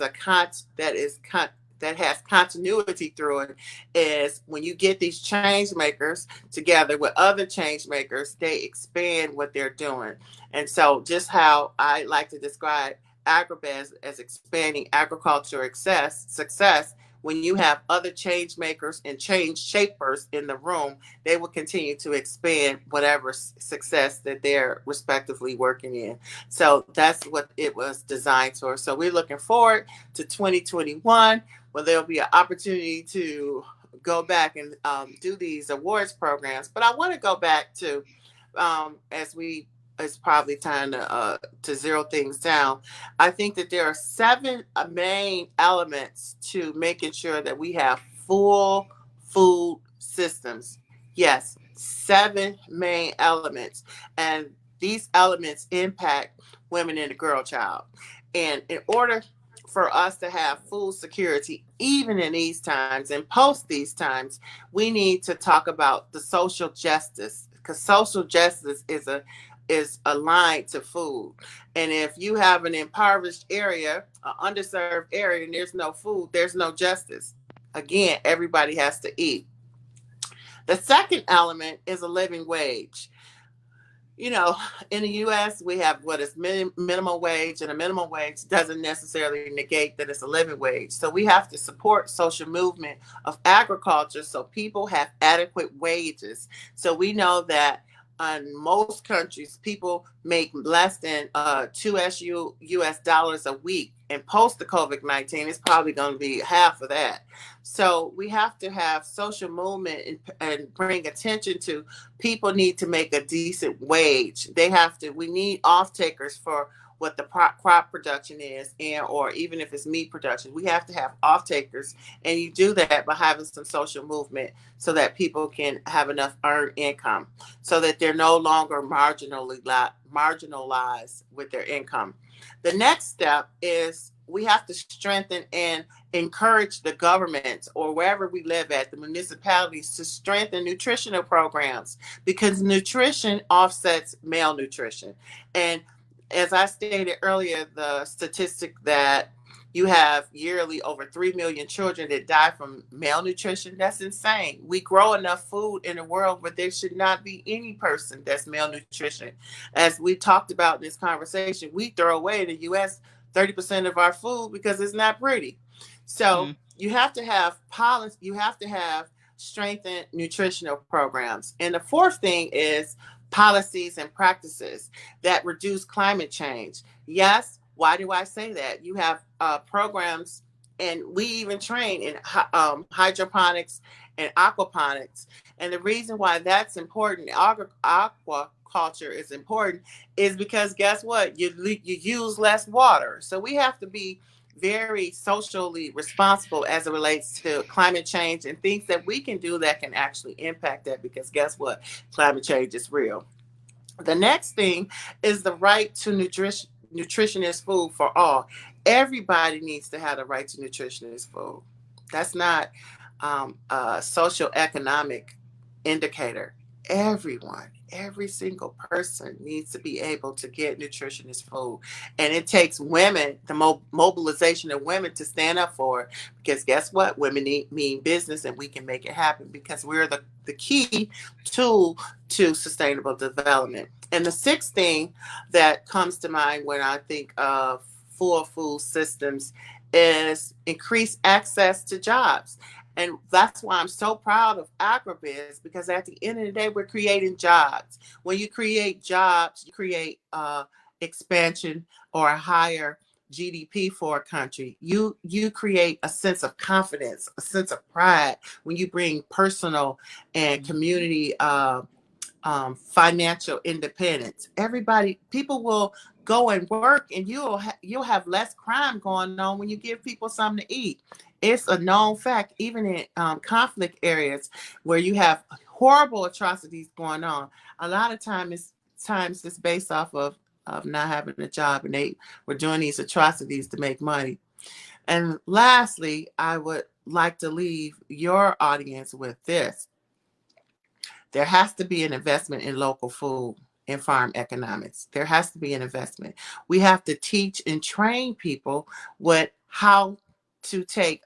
that has continuity through it is when you get these change makers together with other change makers, they expand what they're doing. And so just how I like to describe agribez as expanding agriculture success, when you have other change makers and change shapers in the room, they will continue to expand whatever success that they're respectively working in. So that's what it was designed for. So we're looking forward to 2021, where there'll be an opportunity to go back and do these awards programs. But I want to go back to as we it's probably time to zero things down. I think that there are seven main elements to making sure that we have full food systems. Yes, seven main elements. And these elements impact women and the girl child. And in order for us to have food security, even in these times and post these times, we need to talk about the social justice, because social justice is aligned to food. And if you have an impoverished area, an underserved area, and there's no food, there's no justice. Again, everybody has to eat. The second element is a living wage. You know, in the U.S., we have what is minimum wage, and a minimum wage doesn't necessarily negate that it's a living wage. So we have to support social movement of agriculture so people have adequate wages. So we know that in most countries, people make less than US dollars a week. And post the COVID-19, it's probably going to be half of that. So we have to have social movement and bring attention to people need to make a decent wage. We need off takers for what the crop production is, and or even if it's meat production, we have to have off takers. And you do that by having some social movement so that people can have enough earned income so that they're no longer marginalized with their income. The next step is we have to strengthen and encourage the government or wherever we live at, the municipalities, to strengthen nutritional programs because nutrition offsets malnutrition. And as I stated earlier, the statistic that you have yearly over 3 million children that die from malnutrition, that's insane. We grow enough food in the world where there should not be any person that's malnutrition. As we talked about in this conversation, we throw away in the US 30% of our food because it's not pretty. So Mm. you have to have policy, you have to have strengthened nutritional programs. And the fourth thing is policies and practices that reduce climate change. Yes, why do I say that? You have programs, and we even train in hydroponics and aquaponics. And the reason why that's important, aquaculture is important, is because guess what? You use less water. So we have to be very socially responsible as it relates to climate change and things that we can do that can actually impact that, because guess what? Climate change is real. The next thing is the right to nutritionist food for all. Everybody needs to have the right to nutritionist food. That's not a social economic indicator. Everyone, every single person needs to be able to get nutritionist food. And it takes women, the mobilization of women to stand up for it. Because guess what? Women mean business, and we can make it happen because we're the key tool to sustainable development. And the sixth thing that comes to mind when I think of full food systems is increased access to jobs. And that's why I'm so proud of agribiz, because at the end of the day, we're creating jobs. When you create jobs, you create expansion or a higher GDP for a country. You create a sense of confidence, a sense of pride when you bring personal and community financial independence. People will go and work, and you'll have less crime going on when you give people something to eat. It's a known fact, even in conflict areas where you have horrible atrocities going on. A lot of times it's based off of not having a job, and they were doing these atrocities to make money. And lastly, I would like to leave your audience with this: there has to be an investment in local food and farm economics. There has to be an investment. We have to teach and train people with how to take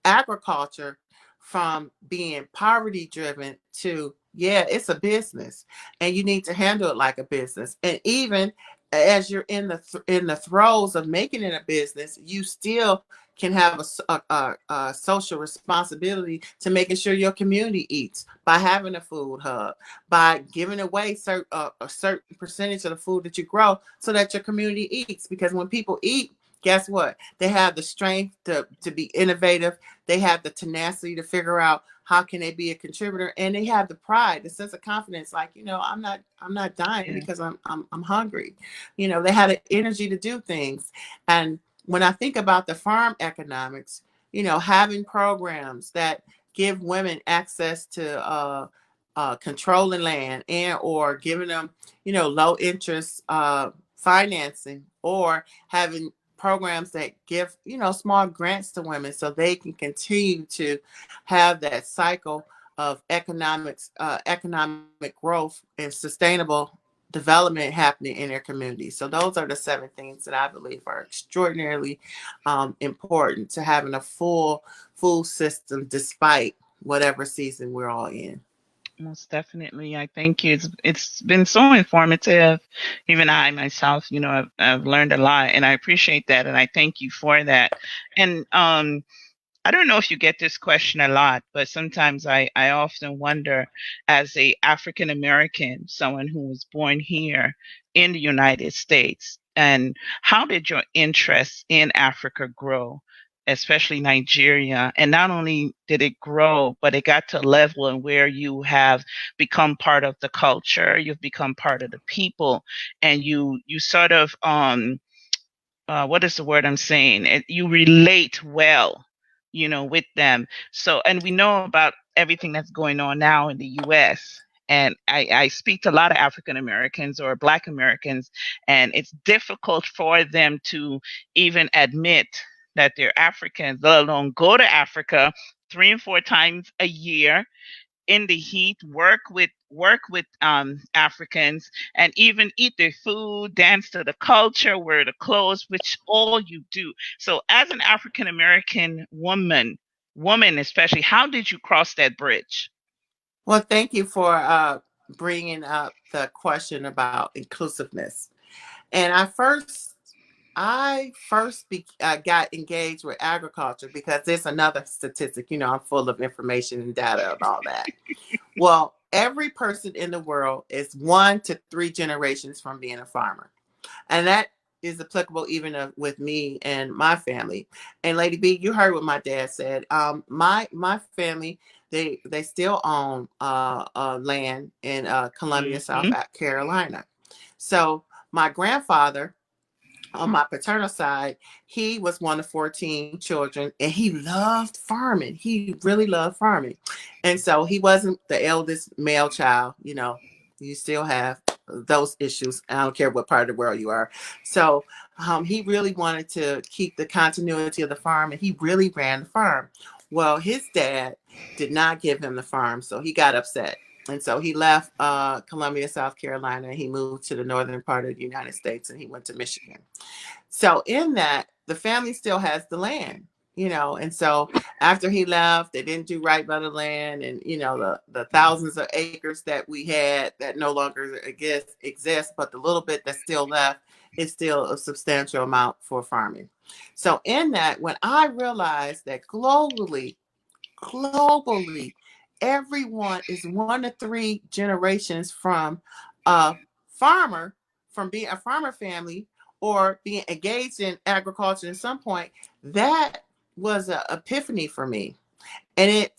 agriculture from being poverty driven to, yeah, it's a business, and you need to handle it like a business. And even as you're in the throes of making it a business, you still can have a social responsibility to making sure your community eats by having a food hub, by giving away a certain percentage of the food that you grow so that your community eats. Because when people eat, guess what? They have the strength to be innovative. They have the tenacity to figure out how can they be a contributor, and they have the pride, the sense of confidence. Like, I'm not dying Yeah. because I'm hungry. They had the energy to do things. And when I think about the farm economics, having programs that give women access to controlling land, and or giving them, low interest financing, or having programs that give, small grants to women so they can continue to have that cycle of economic growth and sustainable development happening in their community. So those are the 7 things that I believe are extraordinarily important to having a full food system despite whatever season we're all in. Most definitely. I thank you. It's been so informative. Even I myself, I've learned a lot, and I appreciate that, and I thank you for that. And I don't know if you get this question a lot, but sometimes I often wonder, as a African American, someone who was born here in the United States, and how did your interest in Africa grow, especially Nigeria? And not only did it grow, but it got to a level in where you have become part of the culture, you've become part of the people, and you sort of what is the word I'm saying? You relate well, with them. So, and we know about everything that's going on now in the U.S. And I speak to a lot of African Americans or Black Americans, and it's difficult for them to even admit that they're Africans, let alone go to Africa 3 and 4 times a year in the heat, work with Africans, and even eat their food, dance to the culture, wear the clothes, which all you do. So, as an African American woman especially, how did you cross that bridge? Well, thank you for bringing up the question about inclusiveness. And I first got engaged with agriculture because there's another statistic. I'm full of information and data and all that. Well, every person in the world is 1 to 3 generations from being a farmer. And that is applicable even with me and my family. And Lady B, you heard what my dad said. My family, they still own land in Columbia, South Hmm. Carolina. So my grandfather on my paternal side, he was one of 14 children, and he loved farming. He really loved farming. And so he wasn't the eldest male child. You still have those issues. I don't care what part of the world you are. So he really wanted to keep the continuity of the farm, and he really ran the farm. Well, his dad did not give him the farm, so he got upset. And so he left Columbia, South Carolina, and he moved to the northern part of the United States, and he went to Michigan. So in that, the family still has the land, and so after he left, they didn't do right by the land, and the thousands of acres that we had that no longer exist, but the little bit that's still left is still a substantial amount for farming. So in that, when I realized that globally, everyone is 1 to 3 generations from a farmer, from being a farmer family, or being engaged in agriculture at some point, that was an epiphany for me. And it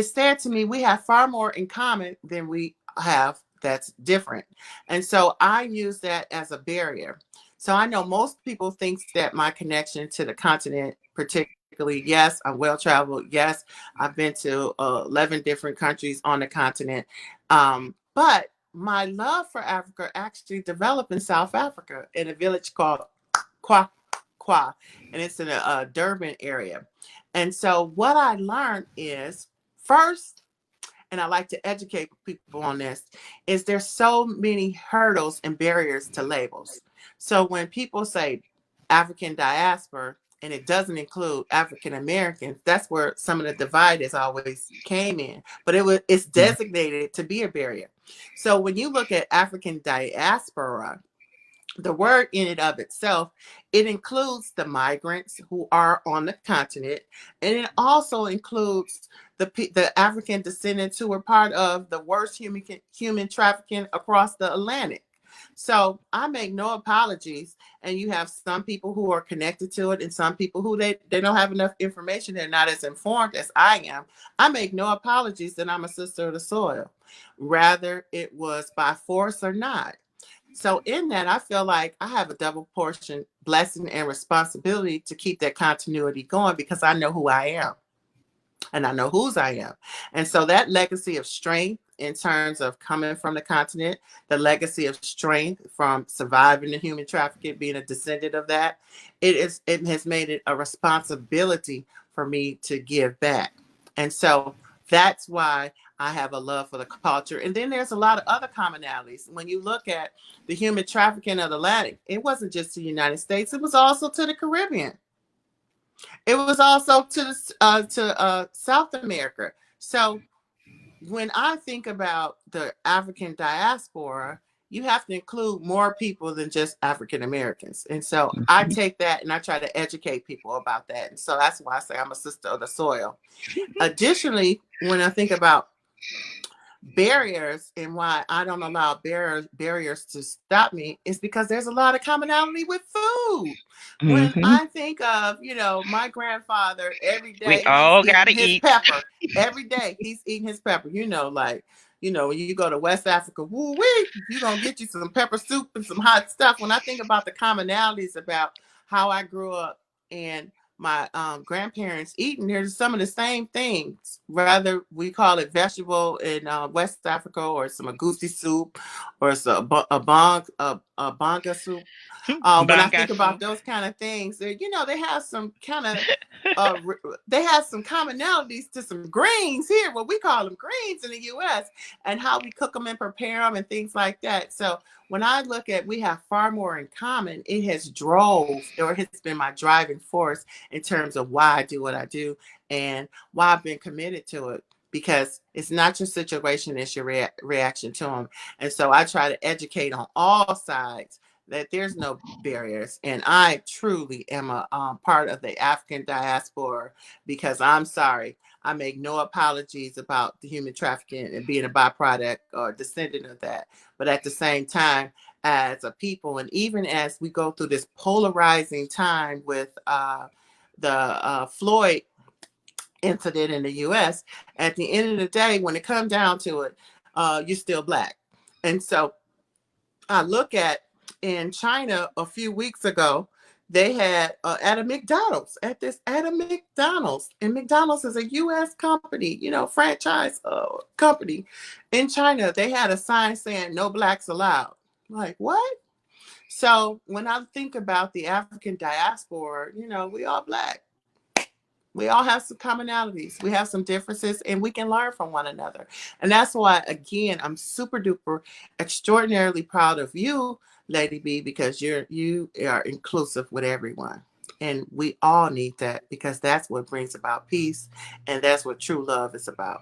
said to me, we have far more in common than we have that's different. And so I use that as a barrier. So I know most people think that my connection to the continent, particularly, yes, I'm well traveled. Yes, I've been to 11 different countries on the continent. But my love for Africa actually developed in South Africa in a village called Kwa Kwa, and it's in a, Durban area. And so what I learned is first, and I like to educate people on this, is there's so many hurdles and barriers to labels. So when people say African diaspora, and it doesn't include African Americans, that's where some of the divide has always came in. But it's designated to be a barrier. So when you look at African diaspora, the word in and of itself, it includes the migrants who are on the continent, and it also includes the African descendants who were part of the worst human trafficking across the Atlantic. So I make no apologies, and you have some people who are connected to it, and some people who they don't have enough information. They're not as informed as I am. I make no apologies that I'm a sister of the soil. Rather, it was by force or not. So in that, I feel like I have a double portion blessing and responsibility to keep that continuity going because I know who I am and I know whose I am. And so that legacy of strength in terms of coming from the continent, the legacy of strength from surviving the human trafficking, being a descendant of that, it has made it a responsibility for me to give back. And so that's why I have a love for the culture. And then there's a lot of other commonalities. When you look at the human trafficking of the Atlantic, it wasn't just to the United States, it was also to the Caribbean. It was also to South America. So when I think about the African diaspora, you have to include more people than just African Americans. And so I Mhm. take that and I try to educate people about that. And so that's why I say I'm a sister of the soil. Additionally, when I think about barriers and why I don't allow barriers to stop me is because there's a lot of commonality with food. When Mhm. I think of, my grandfather, every We day he's all eating gotta his eat. pepper. Every day he's eating his pepper. Like, when you go to West Africa, woo wee, you're gonna get you some pepper soup and some hot stuff. When I think about the commonalities about how I grew up and my grandparents eating, there's some of the same things. Rather, we call it vegetable in West Africa, or some agusi soup, or some a banga soup. When I think Bangasu. about those kind of things, they have some kind of they have some commonalities to some greens here, what we call them greens in the U.S., and how we cook them and prepare them and things like that. So when I look at, we have far more in common. It has drove, or has been my driving force in terms of why I do what I do and why I've been committed to it. Because it's not your situation, it's your reaction to them. And so I try to educate on all sides that there's no barriers. And I truly am a part of the African diaspora, because I'm sorry, I make no apologies about the human trafficking and being a byproduct or descendant of that. But at the same time, as a people, and even as we go through this polarizing time with the Floyd incident in the US, at the end of the day, when it comes down to it, you're still black. And so I look in China a few weeks ago, they had at a McDonald's, at a McDonald's, and McDonald's is a U.S. company, franchise company in China. They had a sign saying "No blacks allowed." Like, what? So when I think about the African diaspora, we all black. We all have some commonalities. We have some differences, and we can learn from one another. And that's why, again, I'm super duper extraordinarily proud of you, Lady B, because you are inclusive with everyone. And we all need that, because that's what brings about peace, and that's what true love is about.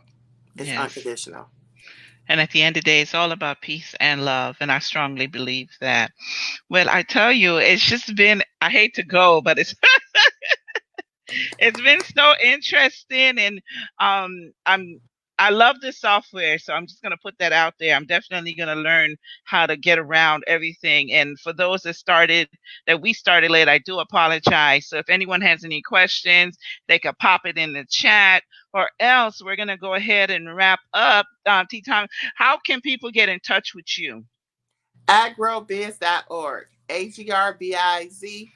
It's Yes. unconditional. And at the end of the day, it's all about peace and love. And I strongly believe that. Well, I tell you, it's just been, I hate to go, but it's been so interesting. And I'm I love this software, so I'm just going to put that out there. I'm definitely going to learn how to get around everything. And for those that we started late, I do apologize. So if anyone has any questions, they could pop it in the chat, or else we're going to go ahead and wrap up. Tea Time, how can people get in touch with you? Agrobiz.org, AGRBIZ.org.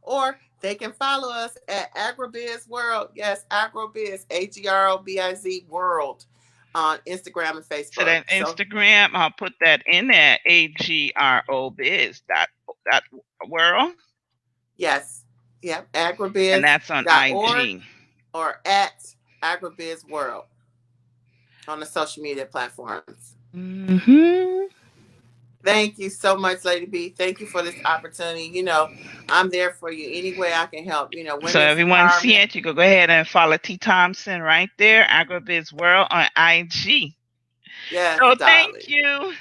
Or they can follow us at Agrobiz World. Yes, Agrobiz, AGROBIZ World on Instagram and So Facebook. that So, Instagram, I'll put that in there, AGROBiz dot world, yes, yep, and that's on agrobiz.org IG. or at Agrobiz World on the social media platforms. Hmm. Thank you so much, Lady B. Thank you for this opportunity. I'm there for you any way I can help. So Women's everyone see empowerment. it, you can go ahead and follow Tee Thompson right there, AgroBiz World on IG. Yes, So thank darling. you.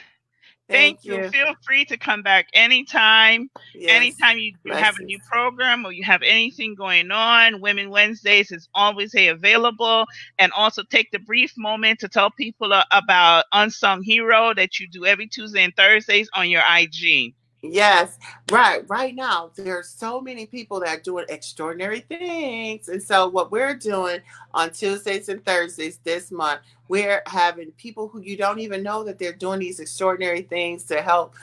Thank Thank you. you. Feel free to come back anytime. Yes. Anytime you have a Blessings. new program or you have anything going on, Women Wednesdays is always available. And also take the brief moment to tell people about Unsung Hero that you do every Tuesday and Thursdays on your IG. Yes, right. Right now, there are so many people that are doing extraordinary things. And so, what we're doing on Tuesdays and Thursdays this month, we're having people who you don't even know that they're doing these extraordinary things to help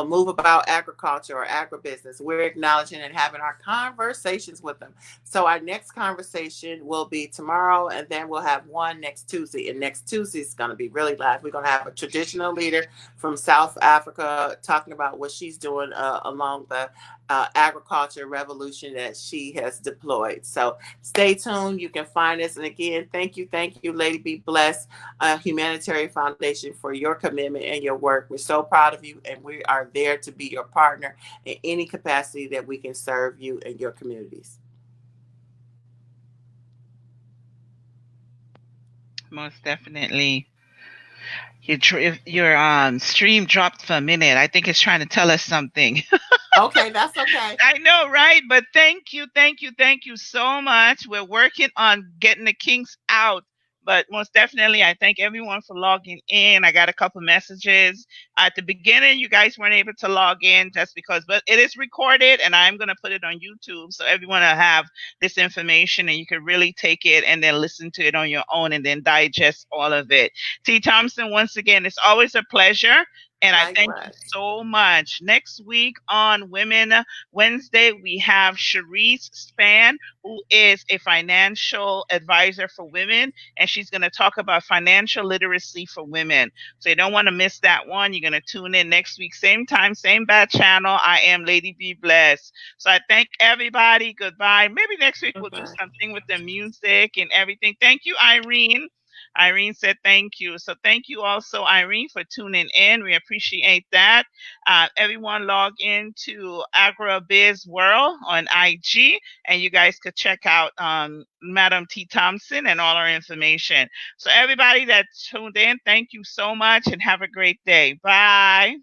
move about agriculture or agribusiness. We're acknowledging and having our conversations with them. So, our next conversation will be tomorrow, and then we'll have one next Tuesday. And next Tuesday is going to be really live. We're going to have a traditional leader from South Africa talking about what she's doing along the agriculture revolution that she has deployed. So stay tuned. You can find us. And again, thank you, Lady Be Blessed, Humanitarian Foundation, for your commitment and your work. We're so proud of you, and we are there to be your partner in any capacity that we can serve you and your communities. Most definitely. Your stream dropped for a minute. I think it's trying to tell us something. Okay, that's okay. I know, right? But thank you so much. We're working on getting the kinks out. But most definitely, I thank everyone for logging in. I got a couple messages. At the beginning, you guys weren't able to log in just because, but it is recorded and I'm going to put it on YouTube. So everyone will have this information and you can really take it and then listen to it on your own and then digest all of it. Tee Thompson, once again, it's always a pleasure. And I thank you Likewise. so much. Next week on Women Wednesday, we have Cherise Span, who is a financial advisor for women, and she's going to talk about financial literacy for women. So you don't want to miss that one. You're going to tune in next week, same time, same bad channel. I am Lady Be Blessed. So I thank everybody. Goodbye. Maybe next week we'll do Okay. something with the music and everything. Thank you, Irene. Irene said thank you. So thank you also, Irene, for tuning in. We appreciate that. Everyone log into AgroBiz World on IG, and you guys could check out Madam Tee Thompson and all our information. So everybody that tuned in, thank you so much and have a great day. Bye.